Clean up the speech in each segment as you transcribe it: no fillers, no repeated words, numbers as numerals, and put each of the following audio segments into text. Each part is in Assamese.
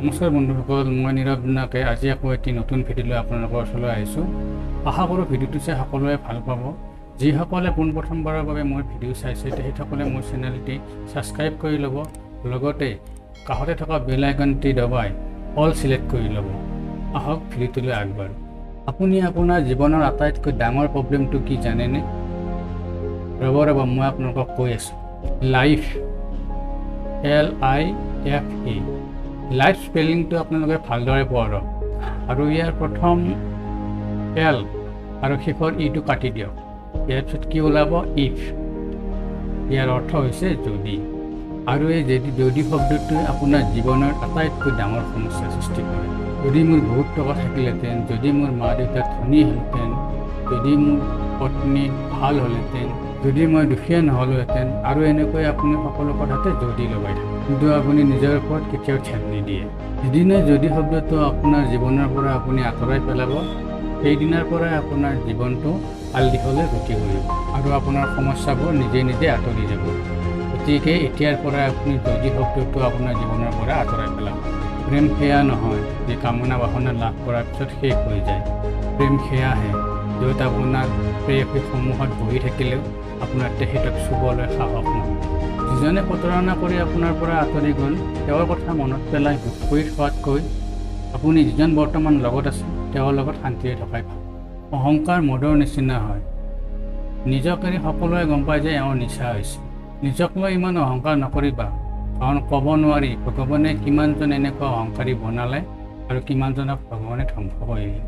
নমস্কাৰ বন্ধুসকল, মই নীৰৱ নাকে আজি আকৌ এটি নতুন ভিডিঅ' লৈ আপোনালোকৰ ওচৰলৈ আহিছোঁ। আশা কৰোঁ ভিডিঅ'টো চাই সকলোৱে ভাল পাব। যিসকলে পোনপ্ৰথমবাৰৰ বাবে মোৰ ভিডিঅ' চাইছে তেখেতসকলে মোৰ চেনেলটি ছাবস্ক্ৰাইব কৰি ল'ব, লগতে কাষতে থকা বেল আইকনটি দবাই অল চিলেক্ট কৰি ল'ব। আহক ভিডিঅ'টোলৈ আগবাঢ়ো। আপুনি আপোনাৰ জীৱনৰ আটাইতকৈ ডাঙৰ প্ৰব্লেমটো কি জানেনে? ৰ'ব মই আপোনালোকক কৈ আছোঁ। Life, LIFE। লাইফ স্পেলিংটো আপোনালোকে ভালদৰে পঢ়ক আৰু ইয়াৰ প্ৰথম L আৰু শেষৰ ইটো কাটি দিয়ক। ইয়াৰ পিছত কি ওলাব? ইফ। ইয়াৰ অৰ্থ হৈছে যদি। আৰু এই যদি শব্দটোৱে আপোনাৰ জীৱনৰ আটাইতকৈ ডাঙৰ সমস্যাৰ সৃষ্টি কৰে। যদি মোৰ বহুত টকা থাকিলেহেঁতেন, যদি মোৰ মা দেউতা ধনী হ'লহেঁতেন, যদি মোৰ পত্নী ভাল হ'লহেঁতেন, যদি মই দুখীয়া নহ'লোহেঁতেন, আৰু এনেকৈ আপুনি সকলো কথাতে যদি লগাই থাকে, কিন্তু আপুনি নিজৰ ওপৰত কেতিয়াও ধ্যান নিদিয়ে। যিদিনা যদি শব্দটো আপোনাৰ জীৱনৰ পৰা আপুনি আঁতৰাই পেলাব, সেইদিনাৰ পৰাই আপোনাৰ জীৱনটো ভাল দিশলৈ গতি কৰিব আৰু আপোনাৰ সমস্যাবোৰ নিজে নিজে আঁতৰি যাব। গতিকে এতিয়াৰ পৰাই আপুনি যদি শব্দটো আপোনাৰ জীৱনৰ পৰা আঁতৰাই পেলাব। প্ৰেম সেয়া নহয় যে কামনা বাসনা লাভ কৰাৰ পিছত শেষ হৈ যায়। প্ৰেম সেয়াহে য'ত আপোনাৰ প্ৰেয়সীৰ সন্মুখত বহি থাকিলেও আপোনাৰ তেখেতক চুবলৈ সাহস নহয়। যিজনে প্ৰতাৰণা কৰি আপোনাৰ পৰা আঁতৰি গ'ল, তেওঁৰ কথা মনত পেলাই দুখ কৰি থোৱাতকৈ আপুনি যিজন বৰ্তমান লগত আছে তেওঁৰ লগত শান্তিৰে থকাই ভাল। অহংকাৰ মদৰ নিচিনা হয়। নিজক এৰি সকলোৱে গম পায় যে এওঁৰ নিচা হৈছে। নিজক লৈ ইমান অহংকাৰ নকৰিবা, কাৰণ ক'ব নোৱাৰি ভগৱানে কিমানজন এনেকুৱা অহংকাৰী বনালে আৰু কিমানজনক ভগৱানে ধ্বংস কৰিলে।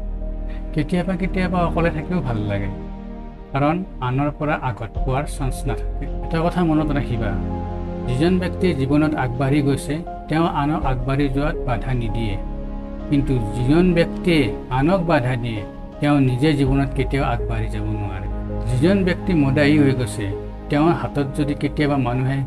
কেতিয়াবা অকলে থাকিও ভাল লাগে, কাৰণ আনৰ পৰা আঘাত পোৱাৰ চান্স নাথাকে। এটা কথা মনত ৰাখিবা, যিজন ব্যক্তিয়ে জীৱনত আগবাঢ়ি গৈছে তেওঁ আনক আগবাঢ়ি যোৱাত বাধা নিদিয়ে, কিন্তু যিজন ব্যক্তিয়ে আনক বাধা দিয়ে তেওঁ নিজে জীৱনত কেতিয়াও আগবাঢ়ি যাব নোৱাৰে। যিজন ব্যক্তি মদাহী হৈ গৈছে তেওঁৰ হাতত যদি কেতিয়াবা মানুহে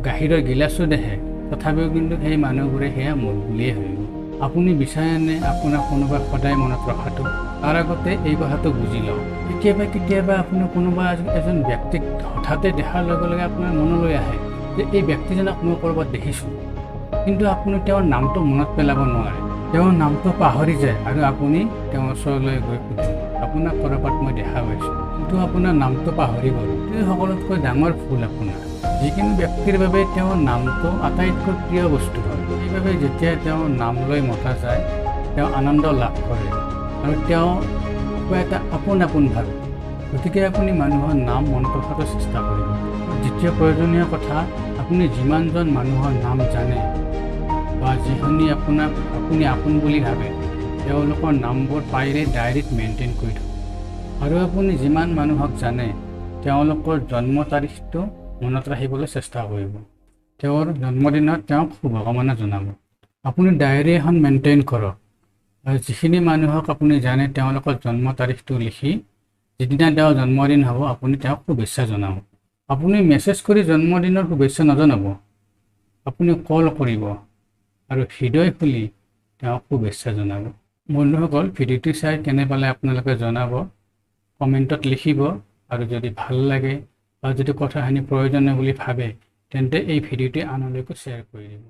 গাখীৰৰ গিলাচো দেখে, তথাপিও কিন্তু সেই মানুহবোৰে সেয়া মদ বুলিয়ে ভাবিব। আপুনি বিচাৰেনে আপোনাক কোনোবা সদায় মনত ৰখাটো? তাৰ আগতে এই কথাটো বুজি লওক। কেতিয়াবা আপুনি কোনোবা এজন ব্যক্তিক হঠাতে দেখাৰ লগে লগে আপোনাৰ মনলৈ আহে যে এই ব্যক্তিজনক মই ক'ৰবাত দেখিছোঁ, কিন্তু আপুনি তেওঁৰ নামটো মনত পেলাব নোৱাৰে। তেওঁৰ নামটো পাহৰি যায় আৰু আপুনি তেওঁৰ ওচৰলৈ গৈ সুধে, আপোনাক ক'ৰবাত মই দেখা পাইছোঁ, কিন্তু আপোনাৰ নামটো পাহৰি গ'ল। এই সকলোতকৈ ডাঙৰ ভুল আপোনাৰ। যিকোনো ব্যক্তিৰ বাবে তেওঁৰ নামটো আটাইতকৈ প্ৰিয় বস্তু হয়। সেইবাবে যেতিয়া তেওঁৰ নাম লৈ মতা যায় তেওঁ আনন্দ লাভ কৰে আৰু তেওঁ কিবা এটা আপোন ভাবে। গতিকে আপুনি মানুহৰ নাম মনত ৰখাটো চেষ্টা কৰিব। দ্বিতীয় প্ৰয়োজনীয় কথা, আপুনি যিমানজন মানুহৰ নাম জানে বা যিখিনি আপুনি আপোন বুলি ভাবে তেওঁলোকৰ নামবোৰ পাৰিলে ডায়েৰীত মেইনটেইন কৰি থওক। আৰু আপুনি যিমান মানুহক জানে তেওঁলোকৰ জন্ম তাৰিখটো মনত ৰাখিবলৈ চেষ্টা কৰিব। তেওঁৰ জন্মদিনত তেওঁক শুভকামনা জনাব। আপুনি ডায়েৰী এখন মেইনটেইন কৰক আৰু যিখিনি মানুহক আপুনি জানে তেওঁলোকৰ জন্ম তাৰিখটো লিখি যিদিনা তেওঁৰ জন্মদিন হ'ব আপুনি তেওঁক শুভেচ্ছা জনাব। আপুনি মেছেজ কৰি জন্মদিনৰ শুভেচ্ছা নজনাব, আপুনি কল কৰিব আৰু হৃদয় খুলি তেওঁক শুভেচ্ছা জনাব। বন্ধুসকল, ভিডিঅ'টো চাই কেনে পালে আপোনালোকে জনাব, কমেণ্টত লিখিব। আৰু যদি ভাল লাগে বা যদি কথাখিনি প্ৰয়োজনীয় বুলি ভাবে তেন্তে এই ভিডিঅ'টি আনলৈকো শ্বেয়াৰ কৰি দিব।